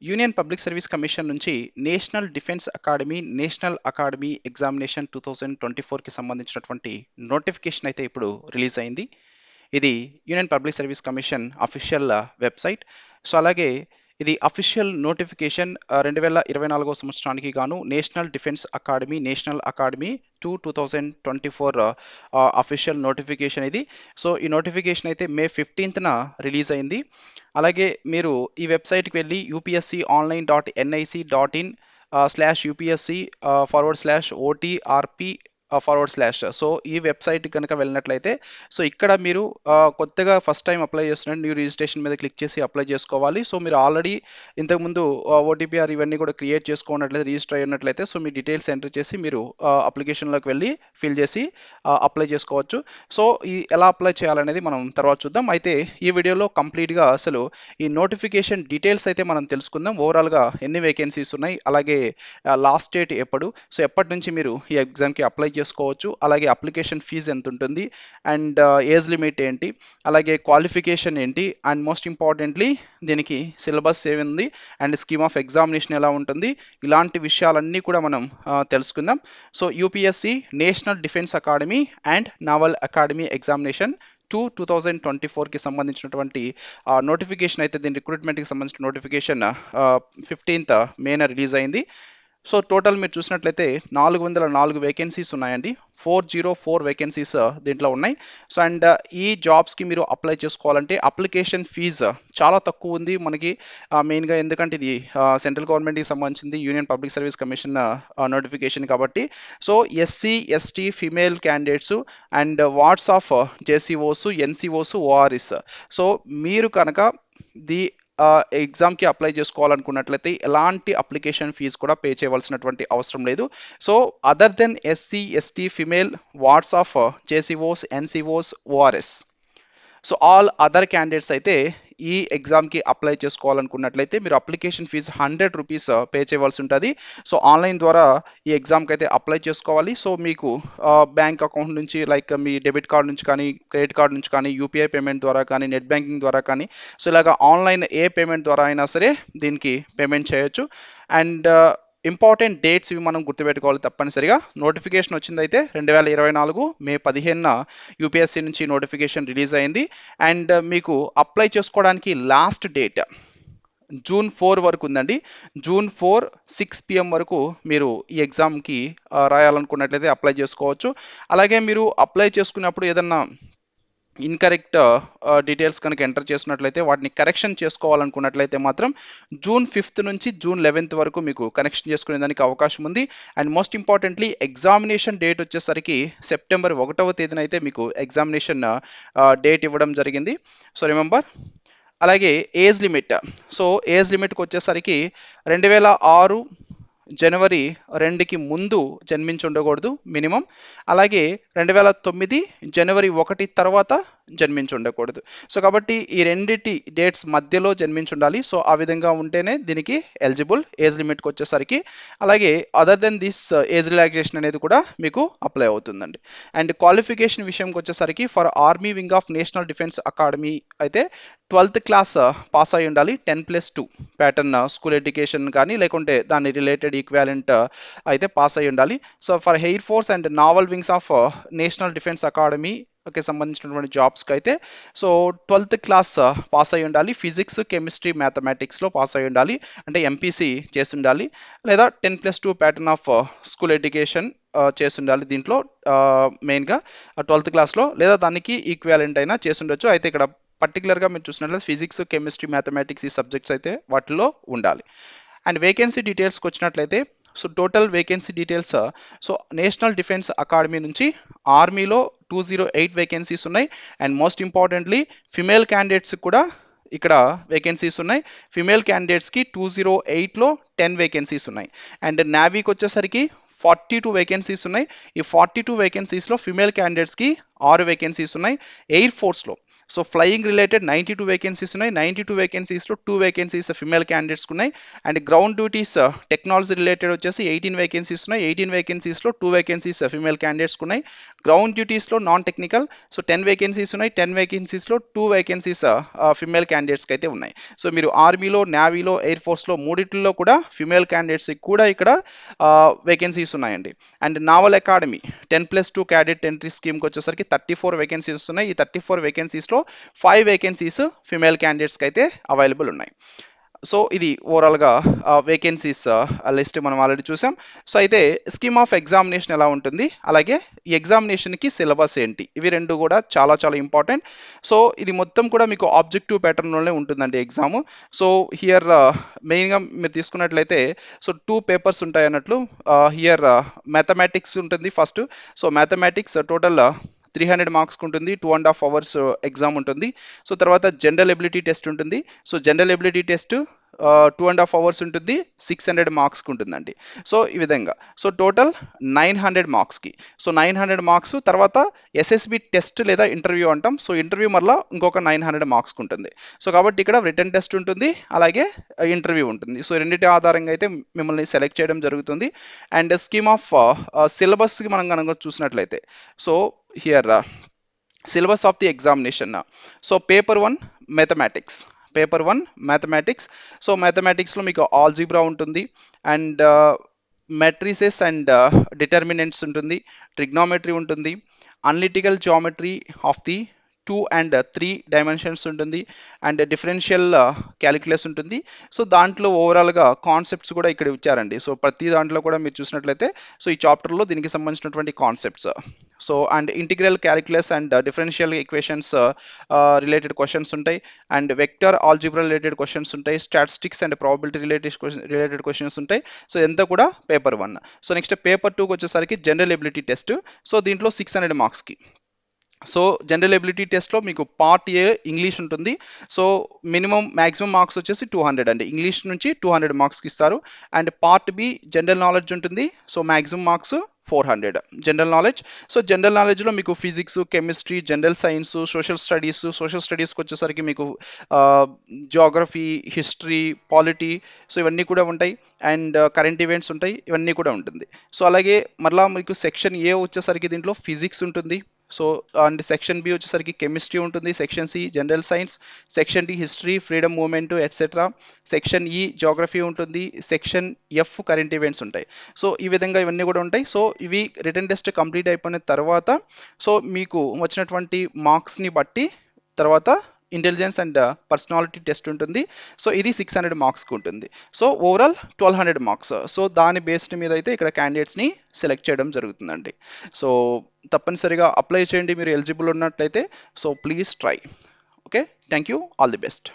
Union public service commission నుంచి national defence academy examination 2024కి సంబంధించినటువంటి నోటిఫికేషన్ అయితే ఇప్పుడు రిలీజ్ అయింది. ఇది union public service commission official website. So అలాగే ఇది అఫీషియల్ నోటిఫికేషన్ 2024 సంవత్సరానికి గాను నేషనల్ అకాడమీ 2024 అఫీషియల్ నోటిఫికేషన్ ఇది. సో ఈ నోటిఫికేషన్ అయితే మే 15న రిలీజ్ అయింది. అలాగే మీరు ఈ వెబ్సైట్కి వెళ్ళి upsc.nic.in/upsc/OTRP సో ఈ వెబ్సైట్ కనుక వెళ్ళినట్లయితే సో ఇక్కడ మీరు కొత్తగా ఫస్ట్ టైం అప్లై చేస్తున్నట్టు న్యూ రిజిస్ట్రేషన్ మీద క్లిక్ చేసి అప్లై చేసుకోవాలి. సో మీరు ఆల్రెడీ ఇంతకుముందు ఓటీపీఆర్ ఇవన్నీ కూడా క్రియేట్ చేసుకున్నట్లయితే రిజిస్టర్ అయినట్లయితే సో మీ డీటెయిల్స్ ఎంటర్ చేసి మీరు అప్లికేషన్లోకి వెళ్ళి ఫిల్ చేసి అప్లై చేసుకోవచ్చు. సో ఈ ఎలా అప్లై చేయాలనేది మనం తర్వాత చూద్దాం. అయితే ఈ వీడియోలో కంప్లీట్గా అసలు ఈ నోటిఫికేషన్ డీటెయిల్స్ అయితే మనం తెలుసుకుందాం. ఓవరాల్గా ఎన్ని వేకెన్సీస్ ఉన్నాయి, అలాగే లాస్ట్ డేట్ ఎప్పుడు, సో ఎప్పటి నుంచి మీరు ఈ ఎగ్జామ్కి అప్లై చేసుకోవచ్చు, అలాగే అప్లికేషన్ ఫీజు ఎంత ఉంటుంది, అండ్ ఏజ్ లిమిట్ ఏంటి, అలాగే క్వాలిఫికేషన్ ఏంటి, అండ్ మోస్ట్ ఇంపార్టెంట్లీ దీనికి సిలబస్ ఏముంది, అండ్ స్కీమ్ ఆఫ్ ఎగ్జామినేషన్ ఎలా ఉంటుంది, ఇలాంటి విషయాలన్నీ కూడా మనం తెలుసుకుందాం. So UPSC national defence academy and naval academy examination 2024కి సంబంధించినటువంటి నోటిఫికేషన్ అయితే దీని రిక్రూట్మెంట్కి సంబంధించిన నోటిఫికేషన్ 15th మేన రిలీజ్ అయింది. సో టోటల్ మీరు చూసినట్లయితే 404 వేకెన్సీస్ ఉన్నాయండి. 404 వేకెన్సీస్ దీంట్లో ఉన్నాయి. సో అండ్ ఈ జాబ్స్కి మీరు అప్లై చేసుకోవాలంటే అప్లికేషన్ ఫీజు చాలా తక్కువ ఉంది మనకి, మెయిన్గా ఎందుకంటే ఇది సెంట్రల్ గవర్నమెంట్కి సంబంధించింది union public service commission notification కాబట్టి. So SC ST female candidates and wards of జేసీఓస్ ఎన్సీఓస్ ఓఆర్ఎస్, సో మీరు కనుక ది ఎగ్జామ్కి అప్లై చేసుకోవాలనుకున్నట్లయితే ఎలాంటి అప్లికేషన్ ఫీజు కూడా పే చేయవలసినటువంటి అవసరం లేదు. So other than SC ST female wards of జేసీఓస్ NCOs ORs, so all other candidates అయితే ఈ ఎగ్జామ్కి అప్లై చేసుకోవాలనుకున్నట్లయితే మీరు అప్లికేషన్ ఫీజు 100 రూపీస్ పే చేయవలసి ఉంటుంది. సో ఆన్లైన్ ద్వారా ఈ ఎగ్జామ్కి అయితే అప్లై చేసుకోవాలి. సో మీకు బ్యాంక్ అకౌంట్ నుంచి లైక్ మీ డెబిట్ కార్డ్ నుంచి కానీ, క్రెడిట్ కార్డ్ నుంచి కానీ, యూపీఐ పేమెంట్ ద్వారా కానీ, నెట్ బ్యాంకింగ్ ద్వారా కానీ, సో ఇలాగ ఆన్లైన్ ఏ పేమెంట్ ద్వారా అయినా సరే దీనికి పేమెంట్ చేయొచ్చు. అండ్ ఇంపార్టెంట్ డేట్స్ ఇవి మనం గుర్తుపెట్టుకోవాలి తప్పనిసరిగా. నోటిఫికేషన్ వచ్చిందైతే 2024 మే 15న యూపీఎస్సీ నుంచి నోటిఫికేషన్ రిలీజ్ అయింది. అండ్ మీకు అప్లై చేసుకోవడానికి లాస్ట్ డేట్ జూన్ 4 వరకు ఉందండి. జూన్ 4 6 PM వరకు మీరు ఈ ఎగ్జామ్కి రాయాలనుకున్నట్లయితే అప్లై చేసుకోవచ్చు. అలాగే మీరు అప్లై చేసుకున్నప్పుడు ఏదన్నా ఇన్కరెక్ట్ డీటెయిల్స్ కనుక ఎంటర్ చేసినట్లయితే వాటిని కరెక్షన్ చేసుకోవాలనుకున్నట్లయితే మాత్రం జూన్ 5th నుంచి జూన్ 11th వరకు మీకు కరెక్షన్ చేసుకునే దానికి అవకాశం ఉంది. And most importantly examination date వచ్చేసరికి సెప్టెంబర్ 1వ తేదీన అయితే మీకు ఎగ్జామినేషన్ డేట్ ఇవ్వడం జరిగింది. So remember. అలాగే ఏజ్ లిమిట్, సో ఏజ్ లిమిట్కి వచ్చేసరికి 2006 జనవరి 2కి ముందు జన్మించి ఉండకూడదు మినిమం. అలాగే 2009 జనవరి 1 తర్వాత జన్మించి ఉండకూడదు. సో కాబట్టి ఈ రెండిటి డేట్స్ మధ్యలో జన్మించి ఉండాలి. సో ఆ విధంగా ఉంటేనే దీనికి ఎలిజిబుల్ ఏజ్ లిమిట్కి వచ్చేసరికి. అలాగే other than this age relaxation అనేది కూడా మీకు అప్లై అవుతుందండి. అండ్ క్వాలిఫికేషన్ విషయంకి వచ్చేసరికి for army wing of national defence academy అయితే 12th క్లాస్ పాస్ అయి ఉండాలి. 10+2 ప్యాటర్న్ స్కూల్ ఎడ్యుకేషన్ కానీ లేకుంటే దాని రిలేటెడ్ ఈక్వాలెంట్ అయితే పాస్ అయి ఉండాలి. So for air force and naval wings of national defence academy కి సంబంధించినటువంటి జాబ్స్కి అయితే సో 12th క్లాస్ పాస్ అయి ఉండాలి. ఫిజిక్స్ కెమిస్ట్రీ మ్యాథమెటిక్స్లో పాస్ అయి ఉండాలి, అంటే ఎంపీసీ చేసి ఉండాలి, లేదా 10+2 ప్యాటర్న్ ఆఫ్ స్కూల్ ఎడ్యుకేషన్ చేసి ఉండాలి. దీంట్లో మెయిన్గా 12th క్లాస్లో లేదా దానికి ఈక్వాలెంట్ అయినా చేసి ఉండొచ్చు. అయితే ఇక్కడ పర్టికులర్గా మీరు చూసినట్లయితే ఫిజిక్స్ కెమిస్ట్రీ మ్యాథమెటిక్స్ ఈ సబ్జెక్ట్స్ అయితే వాటిలో ఉండాలి. అండ్ వేకెన్సీ డీటెయిల్స్కి వచ్చినట్లయితే so total vacancy details, so national defence academy నుంచి ఆర్మీలో 208 వేకెన్సీస్ ఉన్నాయి. And most importantly female candidates కూడా ఇక్కడ వేకెన్సీస్ ఉన్నాయి. ఫిమేల్ క్యాండిడేట్స్కి 208లో 10 వేకెన్సీస్ ఉన్నాయి. అండ్ నావీకి వచ్చేసరికి 42 వేకెన్సీస్ ఉన్నాయి. ఈ 42 వేకెన్సీస్లో ఫిమేల్ క్యాండిడేట్స్కి 6 వేకెన్సీస్ ఉన్నాయి. ఎయిర్ ఫోర్స్లో సో ఫ్లయింగ్ రిలేటెడ్ 92 వేకెన్సీస్ ఉన్నాయి. 92 వేకెన్సీస్లో 2 వేకెన్సీస్ ఫిమేల్ క్యాండిడేట్స్ ఉన్నాయి. And ground duties technology related వచ్చేసి 18 వేకెన్సీస్ ఉన్నాయి. 18 వేకెన్సీస్లో 2 వేకెన్సీస్ ఫిమేల్ క్యాండిడేట్స్ ఉన్నాయి. గ్రౌండ్ డ్యూటీస్లో నాన్ టెక్నికల్ సో 10 వేకెన్సీస్ ఉన్నాయి. 10 వేకెన్సీస్లో 2 వేకెన్సీస్ ఫిమేల్ క్యాండిడేట్స్కి అయితే ఉన్నాయి. సో మీరు ఆర్మీలో, నేవీలో, ఎయిర్ ఫోర్స్లో మూడిట్లో కూడా ఫిమేల్ క్యాండిడేట్స్ కూడా ఇక్కడ వేకెన్సీస్ ఉన్నాయండి. And naval academy 10+2 cadet entry స్కీమ్కి వచ్చేసరికి 34 వేకెన్సీస్ ఉన్నాయి. ఈ 34 వేకెన్సీస్లో 5 వేకెన్సీస్ ఫిమేల్ క్యాండిడేట్స్కి అయితే అవైలబుల్ ఉన్నాయి. సో ఇది ఓవరాల్గా వేకెన్సీస్ లిస్ట్ మనం ఆల్రెడీ చూసాం. సో అయితే స్కీమ్ ఆఫ్ ఎగ్జామినేషన్ ఎలా ఉంటుంది, అలాగే ఈ ఎగ్జామినేషన్కి సిలబస్ ఏంటి, ఇవి రెండు కూడా చాలా చాలా ఇంపార్టెంట్. సో ఇది మొత్తం కూడా మీకు ఆబ్జెక్టివ్ ప్యాటర్న్లోనే ఉంటుందండి ఎగ్జామ్. సో హియర్ మెయిన్గా మీరు తీసుకున్నట్లయితే సో 2 పేపర్స్ ఉంటాయి అన్నట్లు. హియర్ మ్యాథమెటిక్స్ ఉంటుంది ఫస్ట్. సో మ్యాథమెటిక్స్ టోటల్ 300 మార్క్స్కి ఉంటుంది. 2.5 అవర్స్ ఎగ్జామ్ ఉంటుంది. సో తర్వాత జనరల్ ఎబిలిటీ టెస్ట్ ఉంటుంది. So general ability test 2.5 hours ఉంటుంది. 600 మార్క్స్కి ఉంటుందండి. సో ఈ విధంగా సో టోటల్ 900 మార్క్స్కి. సో 900 మార్క్స్ తర్వాత ఎస్ఎస్బి టెస్ట్ లేదా ఇంటర్వ్యూ అంటాం. సో ఇంటర్వ్యూ మళ్ళీ ఇంకొక 900 మార్క్స్కి ఉంటుంది. సో కాబట్టి ఇక్కడ రిటర్న్ టెస్ట్ ఉంటుంది, అలాగే ఇంటర్వ్యూ ఉంటుంది. సో రెండింటి ఆధారంగా అయితే మిమ్మల్ని సెలెక్ట్ చేయడం జరుగుతుంది. అండ్ స్కీమ్ ఆఫ్ సిలబస్కి మనం కనుక చూసినట్లయితే so here syllabus of the examination. So paper 1 mathematics. Paper 1 mathematics. So మ్యాథమెటిక్స్లో మీకు ఆల్జీబ్రా ఉంటుంది, అండ్ మెట్రిసెస్ అండ్ డిటర్మినెంట్స్ ఉంటుంది, ట్రిగ్నోమెట్రీ ఉంటుంది, analytical geometry of the 2 and 3 dimensions ఉంటుంది, అండ్ డిఫరెన్షియల్ క్యాలిక్యులస్ ఉంటుంది. సో దాంట్లో ఓవరాల్గా కాన్సెప్ట్స్ కూడా ఇక్కడ ఇచ్చారండి. సో ప్రతి దాంట్లో కూడా మీరు చూసినట్లయితే సో ఈ చాప్టర్లో దీనికి సంబంధించినటువంటి concepts so and integral calculus and differential equations related questions ఉంటాయి, and vector algebra related questions ఉంటాయి, statistics and probability related questions ఉంటాయి. సో ఎంత కూడా పేపర్ 1. సో నెక్స్ట్ పేపర్ 2కి వచ్చేసరికి జనరల్ ఎబిలిటీ టెస్ట్. సో దీంట్లో 600 మార్క్స్కి. సో జనరల్ ఎబిలిటీ టెస్ట్లో మీకు పార్ట్ ఏ ఇంగ్లీష్ ఉంటుంది. సో మ్యాక్సిమం మార్క్స్ వచ్చేసి 200 అండి. ఇంగ్లీష్ నుంచి 200 మార్క్స్కి ఇస్తారు. And part B general knowledge ఉంటుంది. So maximum marks 400 general knowledge. So general నాలెడ్జ్లో మీకు physics, chemistry, general science, social స్టడీస్కి వచ్చేసరికి మీకు జియోగ్రఫీ, హిస్టరీ, పాలిటీ సో ఇవన్నీ కూడా ఉంటాయి. అండ్ కరెంట్ ఈవెంట్స్ ఉంటాయి, ఇవన్నీ కూడా ఉంటుంది. సో అలాగే మరలా మీకు సెక్షన్ ఏ వచ్చేసరికి దీంట్లో ఫిజిక్స్ ఉంటుంది. సో అండ్ సెక్షన్ బి వచ్చేసరికి కెమిస్ట్రీ ఉంటుంది, section C general science, section D history, freedom movement etcetera, section E geography ఉంటుంది, సెక్షన్ ఎఫ్ కరెంట్ ఈవెంట్స్ ఉంటాయి. సో ఈ విధంగా ఇవన్నీ కూడా ఉంటాయి. సో ఇవి రిటర్న్ టెస్ట్ కంప్లీట్ అయిపోయిన తర్వాత సో మీకు వచ్చినటువంటి మార్క్స్ని బట్టి తర్వాత ఇంటెలిజెన్స్ అండ్ పర్సనాలిటీ టెస్ట్ ఉంటుంది. సో ఇది 600 మార్క్స్కి ఉంటుంది. So overall 1200 marks. సో దాని బేస్డ్ మీద అయితే ఇక్కడ క్యాండిడేట్స్ని సెలెక్ట్ చేయడం జరుగుతుందండి. సో తప్పనిసరిగా అప్లై చేయండి మీరు ఎలిజిబుల్ ఉన్నట్లయితే. So please try. Okay, thank you, all the best.